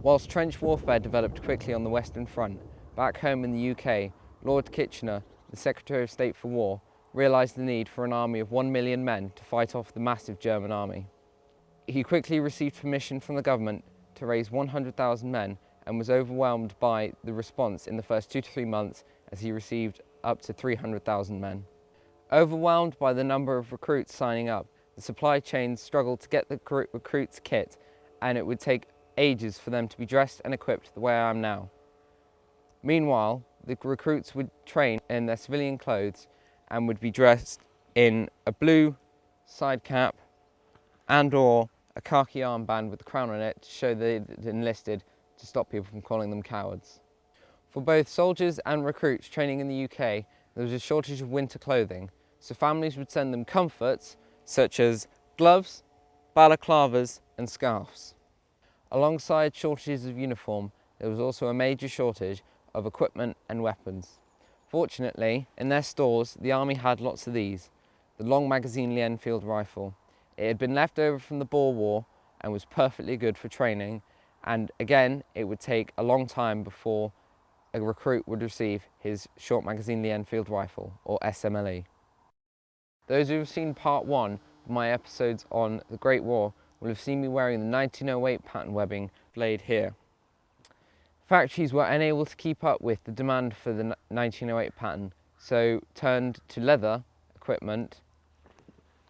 Whilst trench warfare developed quickly on the Western Front, back home in the UK, Lord Kitchener, the Secretary of State for War, realised the need for an army of 1 million men to fight off the massive German army. He quickly received permission from the government to raise 100,000 men and was overwhelmed by the response in the first 2 to 3 months as he received up to 300,000 men. Overwhelmed by the number of recruits signing up, the supply chains struggled to get the recruits' kit, and it would take ages for them to be dressed and equipped the way I am now. Meanwhile, the recruits would train in their civilian clothes and would be dressed in a blue side cap and or a khaki armband with the crown on it to show they'd enlisted, to stop people from calling them cowards. For both soldiers and recruits training in the UK, there was a shortage of winter clothing, so families would send them comforts such as gloves, balaclavas and scarves. Alongside shortages of uniform, there was also a major shortage of equipment and weapons. Fortunately, in their stores, the army had lots of these: the long magazine Lee Enfield rifle. It had been left over from the Boer War and was perfectly good for training, and again, it would take a long time before a recruit would receive his short magazine Lee Enfield rifle, or SMLE. Those who have seen part 1 of my episodes on the Great War will have seen me wearing the 1908 pattern webbing displayed here. Factories were unable to keep up with the demand for the 1908 pattern, so turned to leather equipment,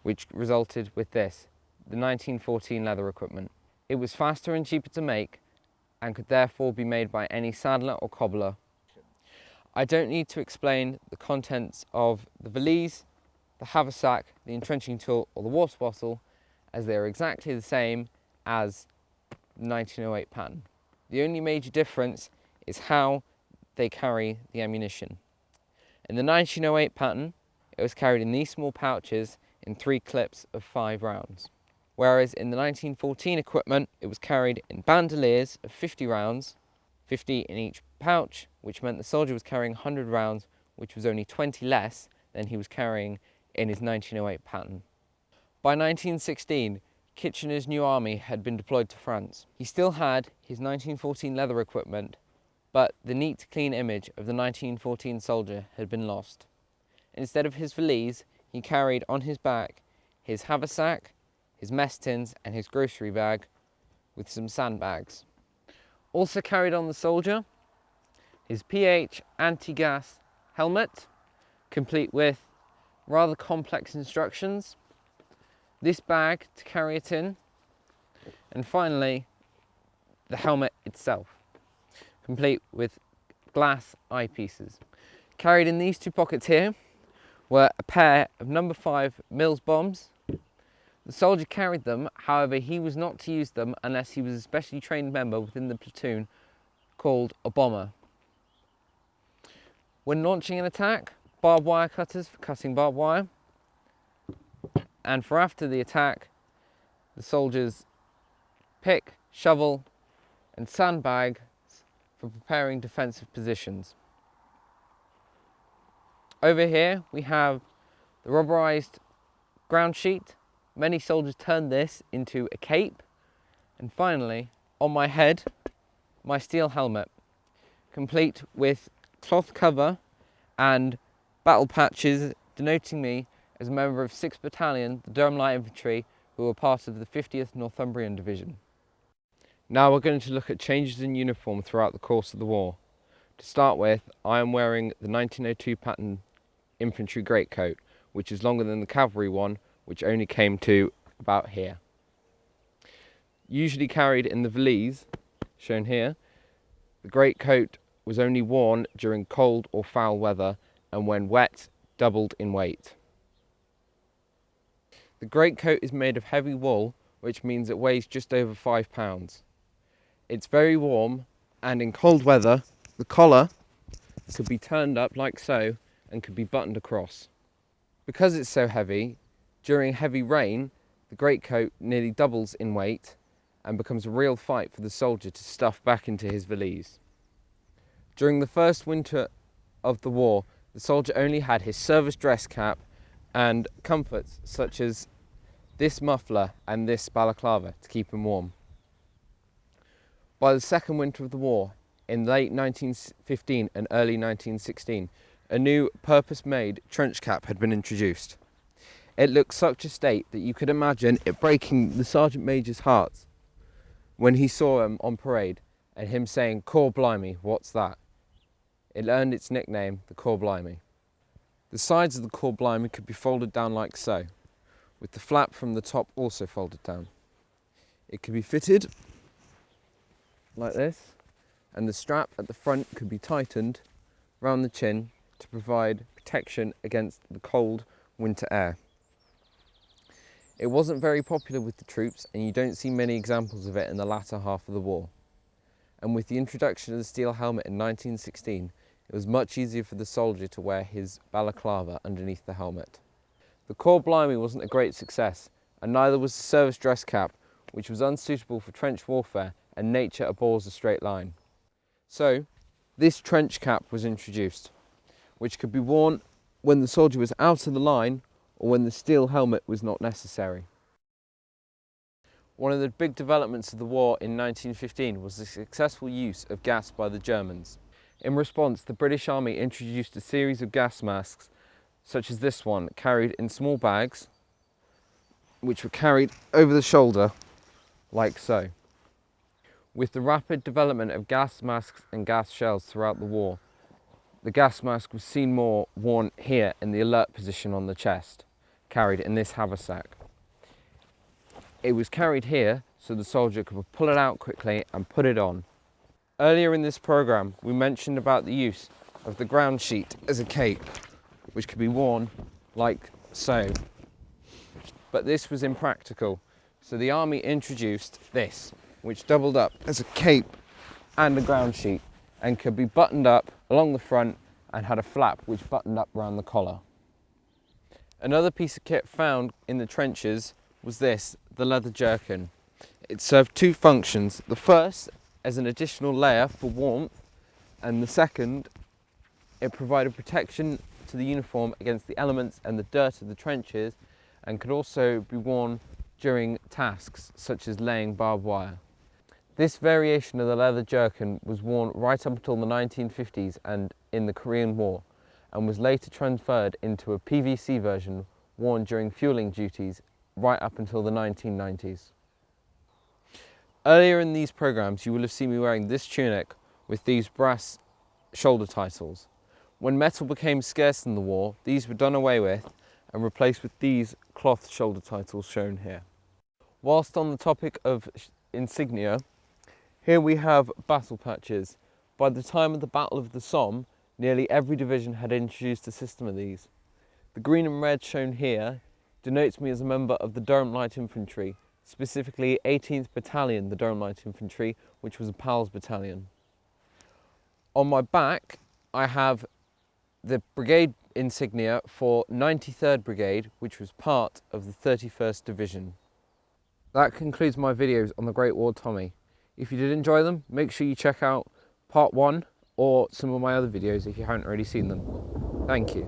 which resulted with this, the 1914 leather equipment. It was faster and cheaper to make and could therefore be made by any saddler or cobbler. I don't need to explain the contents of the valise, the haversack, the entrenching tool or the water bottle, as they are exactly the same as the 1908 pattern. The only major difference is how they carry the ammunition. In the 1908 pattern, it was carried in these small pouches in 3 clips of 5 rounds. Whereas in the 1914 equipment, it was carried in bandoliers of 50 rounds, 50 in each pouch, which meant the soldier was carrying 100 rounds, which was only 20 less than he was carrying in his 1908 pattern. By 1916, Kitchener's new army had been deployed to France. He still had his 1914 leather equipment, but the neat, clean image of the 1914 soldier had been lost. Instead of his valise, he carried on his back his haversack, his mess tins and his grocery bag with some sandbags. Also carried on the soldier, his PH anti-gas helmet, complete with rather complex instructions, this bag to carry it in, and finally the helmet itself, complete with glass eyepieces. Carried in these 2 pockets here were a pair of No. 5 Mills bombs. The soldier carried them, however he was not to use them unless he was a specially trained member within the platoon called a bomber. When launching an attack, barbed wire cutters for cutting barbed wire, and for after the attack, the soldiers' pick, shovel and sandbags for preparing defensive positions. Over here we have the rubberized ground sheet. Many soldiers turned this into a cape. And finally, on my head, my steel helmet, complete with cloth cover and battle patches denoting me as a member of 6th Battalion, the Durham Light Infantry, who were part of the 50th Northumbrian Division. Now we're going to look at changes in uniform throughout the course of the war. To start with, I am wearing the 1902 pattern infantry greatcoat, which is longer than the cavalry one, which only came to about here. Usually carried in the valise, shown here, the greatcoat was only worn during cold or foul weather, and when wet, doubled in weight. The greatcoat is made of heavy wool, which means it weighs just over 5 pounds. It's very warm, and in cold weather, the collar could be turned up like so and could be buttoned across. Because it's so heavy, during heavy rain, the greatcoat nearly doubles in weight and becomes a real fight for the soldier to stuff back into his valise. During the first winter of the war, the soldier only had his service dress cap and comforts such as this muffler and this balaclava to keep him warm. By the second winter of the war, in late 1915 and early 1916, a new purpose-made trench cap had been introduced. It looked such a state that you could imagine it breaking the Sergeant Major's heart when he saw him on parade and him saying, "Corps Blimey, what's that?" It earned its nickname, the Corps Blimey. The sides of the Corps Blimey could be folded down like so, with the flap from the top also folded down. It could be fitted like this, and the strap at the front could be tightened round the chin to provide protection against the cold winter air. It wasn't very popular with the troops, and you don't see many examples of it in the latter half of the war. And with the introduction of the steel helmet in 1916, it was much easier for the soldier to wear his balaclava underneath the helmet. The Corps Blimey wasn't a great success, and neither was the service dress cap, which was unsuitable for trench warfare, and nature abhors a straight line. So, this trench cap was introduced, which could be worn when the soldier was out of the line or when the steel helmet was not necessary. One of the big developments of the war in 1915 was the successful use of gas by the Germans. In response, the British Army introduced a series of gas masks, such as this one, carried in small bags, which were carried over the shoulder, like so. With the rapid development of gas masks and gas shells throughout the war, the gas mask was seen more worn here in the alert position on the chest, carried in this haversack. It was carried here so the soldier could pull it out quickly and put it on. Earlier in this programme, we mentioned about the use of the ground sheet as a cape, which could be worn like so. But this was impractical, so the army introduced this, which doubled up as a cape and a ground sheet, and could be buttoned up along the front and had a flap which buttoned up around the collar. Another piece of kit found in the trenches was this, the leather jerkin. It served two functions. The first, as an additional layer for warmth, and the second, it provided protection to the uniform against the elements and the dirt of the trenches, and could also be worn during tasks such as laying barbed wire. This variation of the leather jerkin was worn right up until the 1950s and in the Korean War, and was later transferred into a PVC version worn during fueling duties right up until the 1990s. Earlier in these programs, you will have seen me wearing this tunic with these brass shoulder titles. When metal became scarce in the war, these were done away with and replaced with these cloth shoulder titles shown here. Whilst on the topic of insignia, here we have battle patches. By the time of the Battle of the Somme, nearly every division had introduced a system of these. The green and red shown here denotes me as a member of the Durham Light Infantry, specifically 18th Battalion, the Durham Light Infantry, which was a PALS battalion. On my back, I have the brigade insignia for 93rd Brigade, which was part of the 31st Division. That concludes my videos on the Great War Tommy. If you did enjoy them, make sure you check out part 1 or some of my other videos if you haven't already seen them. Thank you.